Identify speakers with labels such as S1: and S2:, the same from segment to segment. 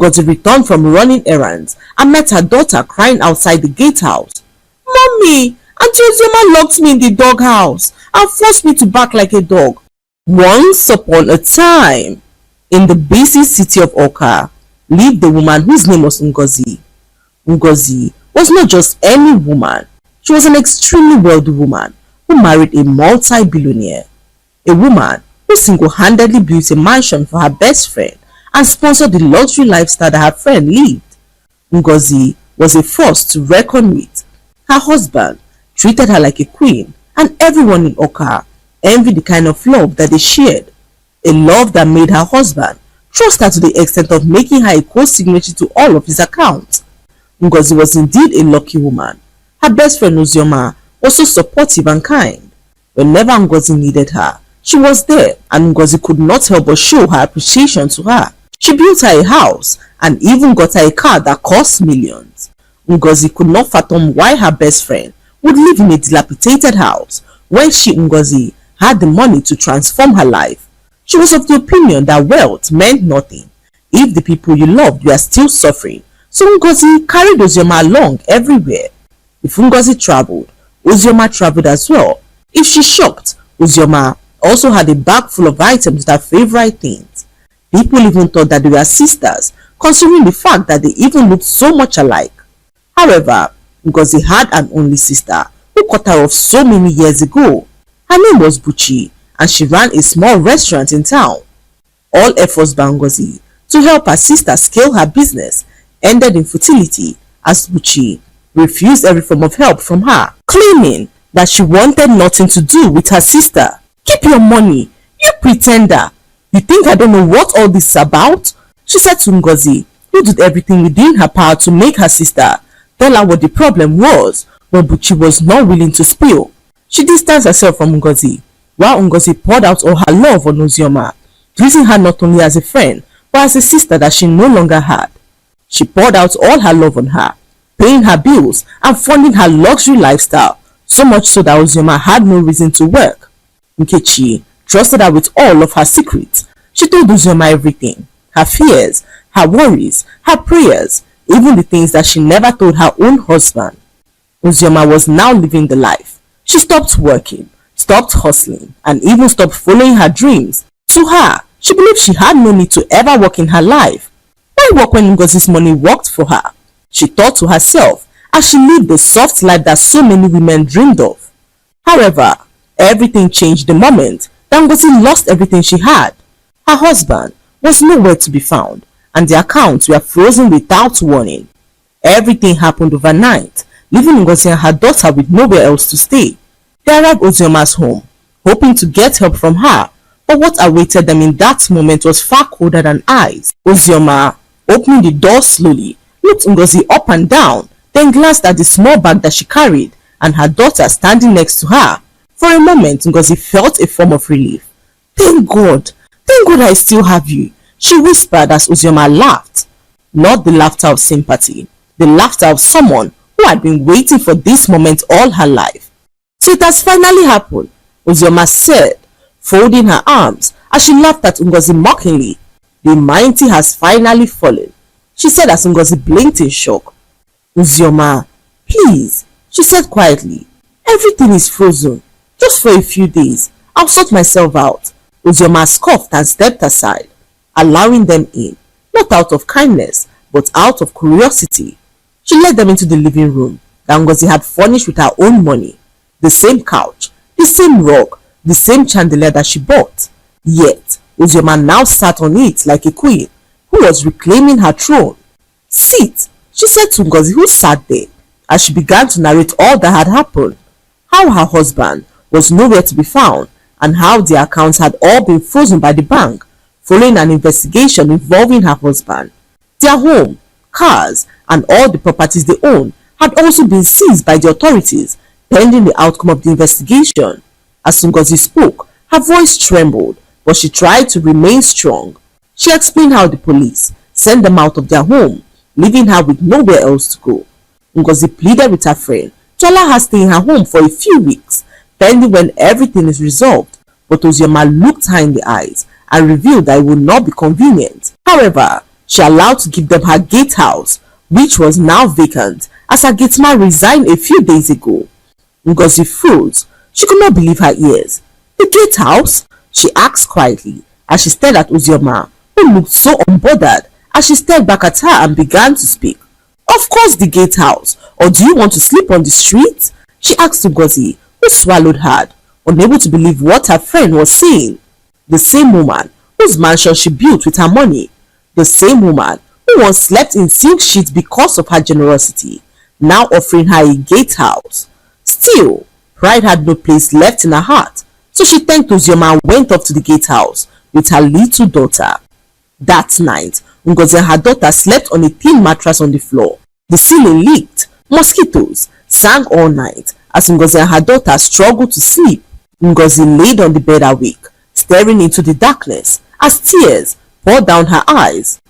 S1: Ngozi returned from running errands and met her daughter crying outside the gatehouse. "Mommy, Auntie Ozioma locked me in the doghouse and forced me to bark like a dog." Once upon a time, in the busy city of Oka, lived a woman whose name was Ngozi. Ngozi was not just any woman. She was an extremely wealthy woman who married a multi-billionaire. A woman who single-handedly built a mansion for her best friend and sponsored the luxury lifestyle that her friend lived. Ngozi was a force to reckon with. Her husband treated her like a queen, and everyone in Oka envied the kind of love that they shared. A love that made her husband trust her to the extent of making her a co-signatory to all of his accounts. Ngozi was indeed a lucky woman. Her best friend Ozioma was so supportive and kind. Whenever Ngozi needed her, she was there, and Ngozi could not help but show her appreciation to her. She built her a house and even got her a car that cost millions. Ngozi could not fathom why her best friend would live in a dilapidated house when she, Ngozi, had the money to transform her life. She was of the opinion that wealth meant nothing if the people you loved were still suffering. So Ngozi carried Ozioma along everywhere. If Ngozi traveled, Ozioma traveled as well. If she shopped, Ozioma also had a bag full of items with her favorite things. People even thought that they were sisters, considering the fact that they even looked so much alike. However, Ngozi had an only sister who cut her off so many years ago. Her name was Buchi, and she ran a small restaurant in town. All efforts by Ngozi to help her sister scale her business ended in futility as Buchi refused every form of help from her, claiming that she wanted nothing to do with her sister. "Keep your money, you pretender. You think I don't know what all this is about?" she said to Ngozi, who did everything within her power to make her sister tell her what the problem was, but Buchi was not willing to spill. She distanced herself from Ngozi, while Ngozi poured out all her love on Ozioma, treating her not only as a friend, but as a sister that she no longer had. She poured out all her love on her, paying her bills and funding her luxury lifestyle, so much so that Ozioma had no reason to work. Nkechi trusted her with all of her secrets. She told Ozioma everything, her fears, her worries, her prayers, even the things that she never told her own husband. Ozioma was now living the life. She stopped working, stopped hustling, and even stopped following her dreams. To her, she believed she had no need to ever work in her life. Why work when Ngozi's money worked for her? She thought to herself as she lived the soft life that so many women dreamed of. However, everything changed the moment that Ngozi lost everything she had. Her husband was nowhere to be found, and the accounts were frozen without warning. Everything happened overnight, leaving Ngozi and her daughter with nowhere else to stay. They arrived at Ozioma's home, hoping to get help from her, but what awaited them in that moment was far colder than ice. Ozioma, opening the door slowly, looked Ngozi up and down, then glanced at the small bag that she carried and her daughter standing next to her. For a moment, Ngozi felt a form of relief. Thank God I still have you," she whispered as Ozioma laughed. Not the laughter of sympathy, the laughter of someone who had been waiting for this moment all her life. "So it has finally happened," Ozioma said, folding her arms as she laughed at Ngozi mockingly. "The mighty has finally fallen," she said as Ngozi blinked in shock. "Ozioma, please," she said quietly. "Everything is frozen. Just for a few days. I'll sort myself out." Ozioma scoffed and stepped aside, allowing them in, not out of kindness, but out of curiosity. She led them into the living room that Ngozi had furnished with her own money. The same couch, the same rug, the same chandelier that she bought. Yet, Ozioma now sat on it like a queen who was reclaiming her throne. "Sit," she said to Ngozi, who sat there, as she began to narrate all that had happened. How her husband was nowhere to be found, and how their accounts had all been frozen by the bank following an investigation involving her husband. Their home, cars, and all the properties they owned had also been seized by the authorities pending the outcome of the investigation. As Ngozi spoke, her voice trembled, but she tried to remain strong. She explained how the police sent them out of their home, leaving her with nowhere else to go. Ngozi pleaded with her friend to allow her stay in her home for a few weeks, pending when everything is resolved, but Ozioma looked her in the eyes and revealed that it would not be convenient. However, she allowed to give them her gatehouse, which was now vacant as her gateman resigned a few days ago. Ngozi froze. She could not believe her ears. The gatehouse? She asked quietly as she stared at Uzioma, who looked so unbothered as she stared back at her and began to speak. Of course the gatehouse. Or do you want to sleep on the street? She asked Ngozi, who swallowed hard, unable to believe what her friend was saying. The same woman whose mansion she built with her money. The same woman who once slept in silk sheets because of her generosity, now offering her a gatehouse. Still, pride had no place left in her heart, so she thanked Uzioma and went up to the gatehouse with her little daughter. That night, Ngozi and her daughter slept on a thin mattress on the floor. The ceiling leaked. Mosquitoes sang all night as Ngozi and her daughter struggled to sleep. Ngozi laid on the bed awake, staring into the darkness as tears poured down her eyes.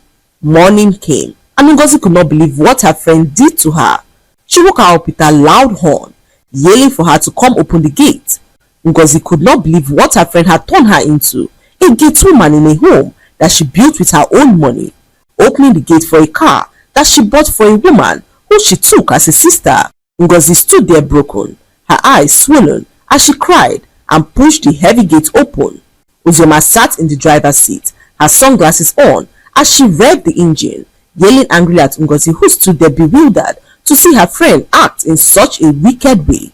S1: Morning came and Ngozi could not believe what her friend did to her. She woke her up with a loud horn, yelling for her to come open the gate. Ngozi could not believe what her friend had turned her into, a gatewoman in a home that she built with her own money, opening the gate for a car that she bought for a woman who she took as a sister. Ngozi stood there broken, her eyes swollen as she cried and pushed the heavy gate open. Uzioma sat in the driver's seat, her sunglasses on, as she revved the engine, yelling angrily at Ngozi, who stood there bewildered to see her friend act in such a wicked way.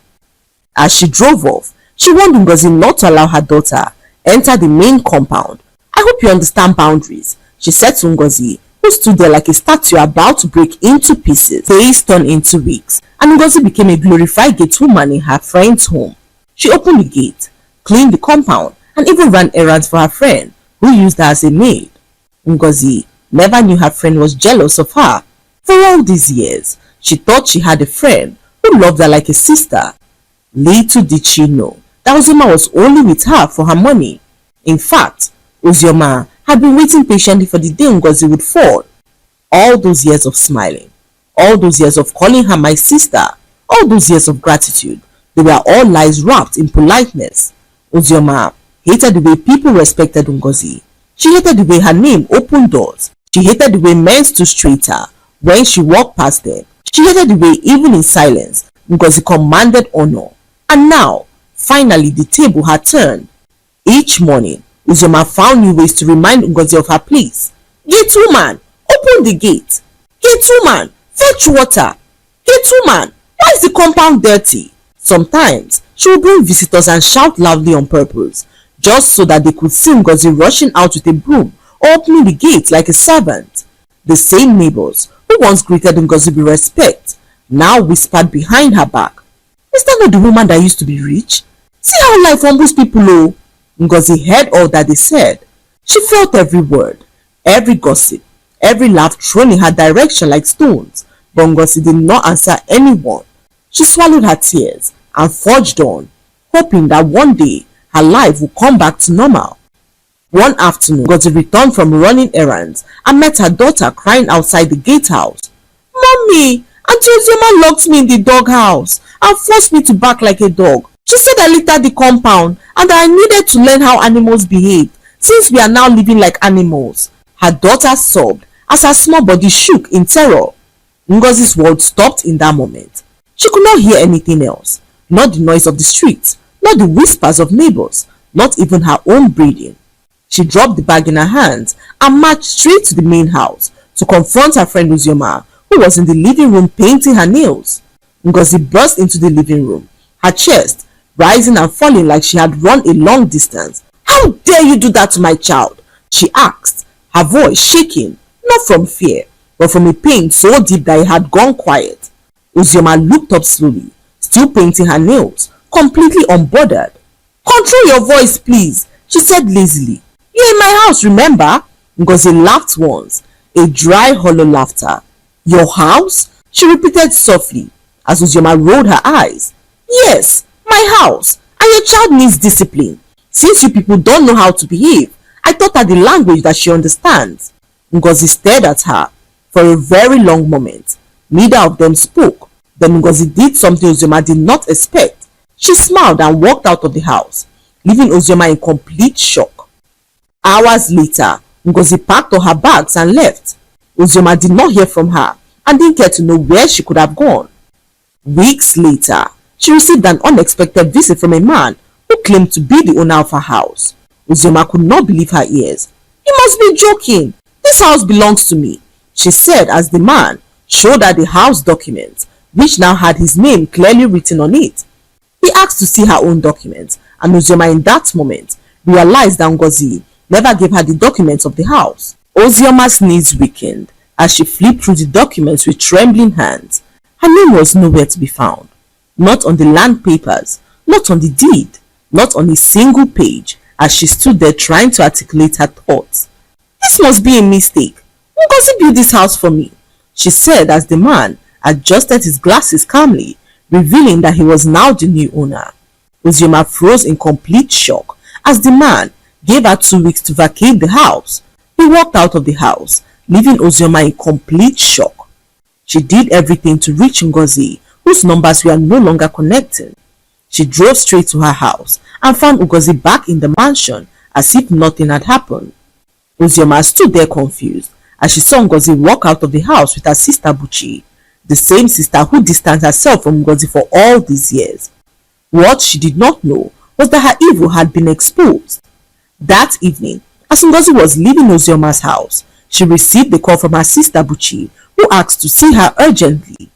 S1: As she drove off, she warned Ngozi not to allow her daughter enter the main compound. I hope you understand boundaries, she said to Ngozi, who stood there like a statue about to break into pieces. Days turned into weeks, and Ngozi became a glorified gatewoman in her friend's home. She opened the gate, cleaned the compound, and even ran errands for her friend, who used her as a maid. Ngozi never knew her friend was jealous of her. For all these years, she thought she had a friend who loved her like a sister. Little did she know that Uzioma was only with her for her money. In fact, Uzioma had been waiting patiently for the day Ngozi would fall. All those years of smiling, all those years of calling her my sister, all those years of gratitude, they were all lies wrapped in politeness. Uzioma hated the way people respected Ngozi. She hated the way her name opened doors. She hated the way men stood straighter when she walked past them. She hated the way even in silence Ngozi commanded honor. And now, finally the table had turned. Each morning, Uzioma found new ways to remind Ngozi of her place. Gatewoman, open the gate. Gatewoman, fetch water. Gatewoman, why is the compound dirty? Sometimes, she would bring visitors and shout loudly on purpose, just so that they could see Ngozi rushing out with a broom or opening the gate like a servant. The same neighbors who once greeted Ngozi with respect now whispered behind her back, "Is that not the woman that used to be rich? See how life humbles people, oh." Ngozi heard all that they said. She felt every word, every gossip, every laugh thrown in her direction like stones, but Ngozi did not answer anyone. She swallowed her tears and forged on, hoping that one day her life would come back to normal. One afternoon, Ngozi returned from running errands and met her daughter crying outside the gatehouse. "Mommy, Auntie Uzioma locked me in the doghouse and forced me to bark like a dog. She said I littered the compound and that I needed to learn how animals behave since we are now living like animals." Her daughter sobbed as her small body shook in terror. Ngozi's world stopped in that moment. She could not hear anything else, not the noise of the street, not the whispers of neighbors, not even her own breathing. She dropped the bag in her hands and marched straight to the main house to confront her friend Uzioma, who was in the living room painting her nails. Ngozi burst into the living room, her chest rising and falling like she had run a long distance. "How dare you do that to my child?" she asked, her voice shaking, not from fear, but from a pain so deep that it had gone quiet. Uzioma looked up slowly, still painting her nails, completely unbothered. "Control your voice, please," she said lazily. "You're in my house, remember?" Ngozi laughed once, a dry, hollow laughter. "Your house?" she repeated softly, as Uzioma rolled her eyes. "Yes, my house, and your child needs discipline. Since you people don't know how to behave, I taught her the language that she understands." Ngozi stared at her for a very long moment. Neither of them spoke. Then Ngozi did something Uzioma did not expect. She smiled and walked out of the house, leaving Uzioma in complete shock. Hours later, Ngozi packed all her bags and left. Ozioma did not hear from her and didn't care to know where she could have gone. Weeks later, she received an unexpected visit from a man who claimed to be the owner of her house. Ozioma could not believe her ears. "You must be joking. This house belongs to me," she said as the man showed her the house documents, which now had his name clearly written on it. He asked to see her own documents, and Ozioma in that moment realized that Ngozi never gave her the documents of the house. Ozioma's knees weakened as she flipped through the documents with trembling hands. Her name was nowhere to be found. Not on the land papers, not on the deed, not on a single page, as she stood there trying to articulate her thoughts. "This must be a mistake. Ngozi built this house for me," she said as the man adjusted his glasses calmly, revealing that he was now the new owner. Ozioma froze in complete shock as the man gave her 2 weeks to vacate the house. He walked out of the house, leaving Ozioma in complete shock. She did everything to reach Ngozi, whose numbers were no longer connecting. She drove straight to her house and found Ngozi back in the mansion as if nothing had happened. Ozioma stood there confused as she saw Ngozi walk out of the house with her sister Buchi, the same sister who distanced herself from Ngozi for all these years. What she did not know was that her evil had been exposed. That evening, as Ngozi was leaving Ozioma's house, she received a call from her sister Buchi, who asked to see her urgently.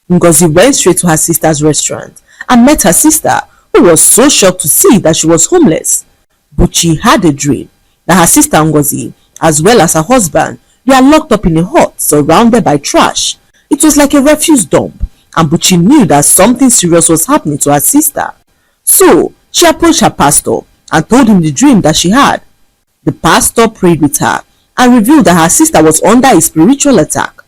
S1: Ngozi went straight to her sister's restaurant and met her sister, who was so shocked to see that she was homeless. Buchi had a dream that her sister Ngozi, as well as her husband, were locked up in a hut surrounded by trash. It was like a refuse dump, and Buchi knew that something serious was happening to her sister. So she approached her pastor and told him the dream that she had. The pastor prayed with her and revealed that her sister was under a spiritual attack.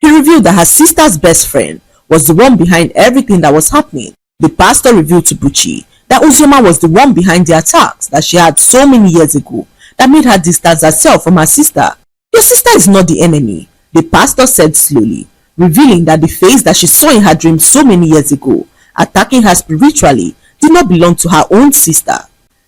S1: He revealed that her sister's best friend was the one behind everything that was happening. The pastor revealed to Buchi that Ozioma was the one behind the attacks that she had so many years ago that made her distance herself from her sister. "Your sister is not the enemy," the pastor said slowly, revealing that the face that she saw in her dream so many years ago, attacking her spiritually, did not belong to her own sister.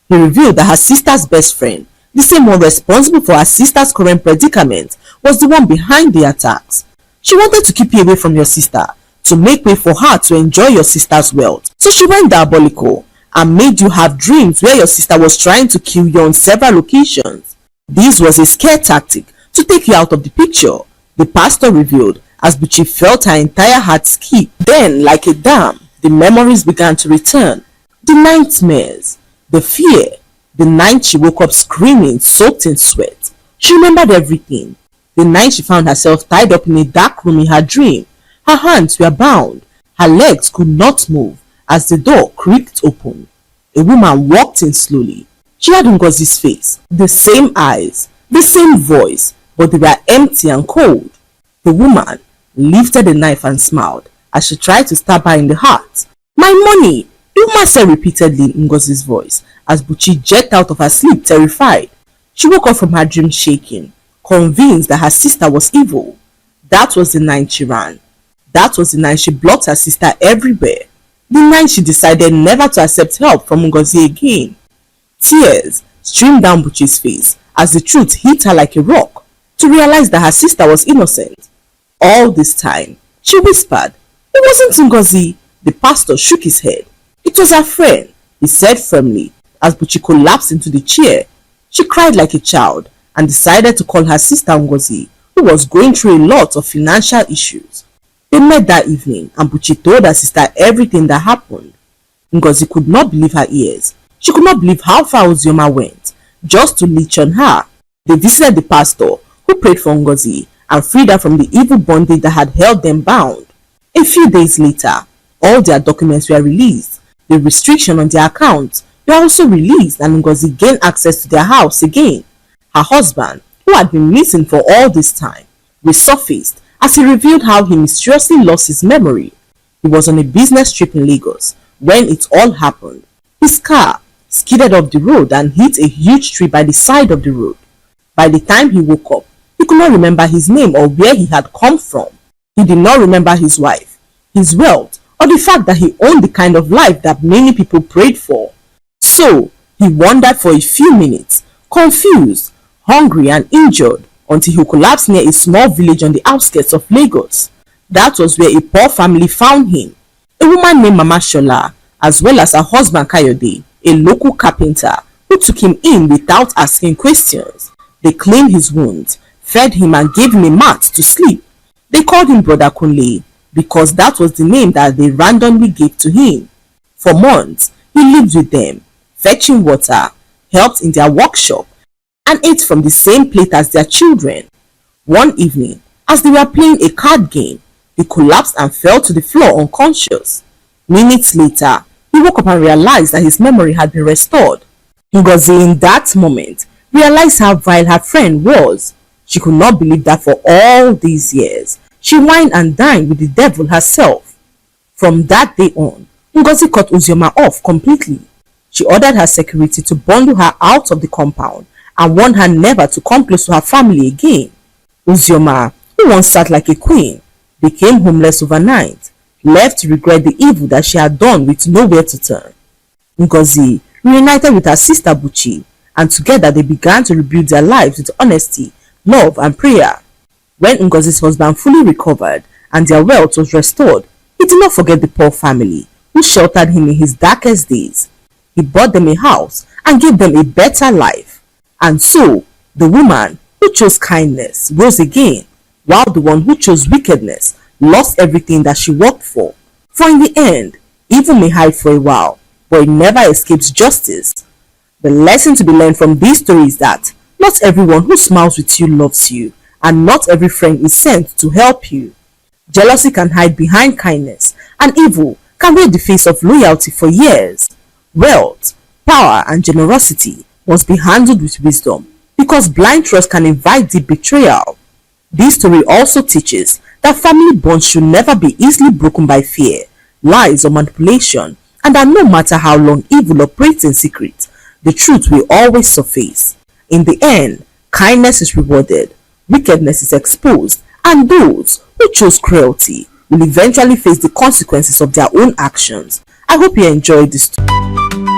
S1: He revealed that her sister's best friend, the same one responsible for her sister's current predicament, was the one behind the attacks. "She wanted to keep you away from your sister, to make way for her to enjoy your sister's wealth. So she went diabolical and made you have dreams where your sister was trying to kill you on several occasions. This was a scare tactic to take you out of the picture," the pastor revealed as Buchi felt her entire heart skip. Then, like a dam, the memories began to return. The nightmares, the fear, the night she woke up screaming, soaked in sweat. She remembered everything. The night she found herself tied up in a dark room in her dream. Her hands were bound. Her legs could not move as the door creaked open. A woman walked in slowly. She had Ngozi's face, the same eyes, the same voice, but they were empty and cold. The woman lifted a knife and smiled as she tried to stab her in the heart. "My money!" the woman said repeatedly in Ngozi's voice as Buchi jerked out of her sleep, terrified. She woke up from her dream shaking, convinced that her sister was evil. That was the night she ran. That was the night she blocked her sister everywhere. The night she decided never to accept help from Ngozi again. Tears streamed down Buchi's face as the truth hit her like a rock, to realize that her sister was innocent. All this time, she whispered, "It wasn't Ngozi." The pastor shook his head. "It was her friend," he said firmly as Buchi collapsed into the chair. She cried like a child and decided to call her sister Ngozi, who was going through a lot of financial issues. They met that evening and Buchi told her sister everything that happened. Ngozi could not believe her ears. She could not believe how far Ozioma went just to leech on her. They visited the pastor, who prayed for Ngozi and freed her from the evil bondage that had held them bound. A few days later, all their documents were released. The restriction on their accounts were also released and Ngozi gained access to their house again. Her husband, who had been missing for all this time, resurfaced as he revealed how he mysteriously lost his memory. He was on a business trip in Lagos when it all happened. His car skidded off the road and hit a huge tree by the side of the road. By the time he woke up, he could not remember his name or where he had come from. He did not remember his wife, his wealth, or the fact that he owned the kind of life that many people prayed for. So, he wandered for a few minutes, confused, hungry and injured. until he collapsed near a small village on the outskirts of Lagos. That was where a poor family found him. A woman named Mama Shola, as well as her husband Kayode, a local carpenter, who took him in without asking questions. They cleaned his wounds, fed him and gave him a mat to sleep. They called him Brother Kunle because that was the name that they randomly gave to him. For months, he lived with them, fetching water, helped in their workshop, and ate from the same plate as their children. One evening, as they were playing a card game, he collapsed and fell to the floor unconscious. Minutes later, he woke up and realized that his memory had been restored. Ngozi in that moment realized how vile her friend was. She could not believe that for all these years, she wined and dined with the devil herself. From that day on, Ngozi cut Uzioma off completely. She ordered her security to bundle her out of the compound and warned her never to come close to her family again. Uzioma, who once sat like a queen, became homeless overnight, left to regret the evil that she had done with nowhere to turn. Ngozi reunited with her sister Buchi, and together they began to rebuild their lives with honesty, love and prayer. When Ngozi's husband fully recovered and their wealth was restored, he did not forget the poor family who sheltered him in his darkest days. He bought them a house and gave them a better life. And so, the woman who chose kindness rose again, while the one who chose wickedness lost everything that she worked for. For in the end, evil may hide for a while, but it never escapes justice. The lesson to be learned from this story is that not everyone who smiles with you loves you, and not every friend is sent to help you. Jealousy can hide behind kindness, and evil can wear the face of loyalty for years. Wealth, power, and generosity must be handled with wisdom, because blind trust can invite deep betrayal. This story also teaches that family bonds should never be easily broken by fear, lies, or manipulation, and that no matter how long evil operates in secret, the truth will always surface. In the end, kindness is rewarded, wickedness is exposed, and those who chose cruelty will eventually face the consequences of their own actions. I hope you enjoyed this story.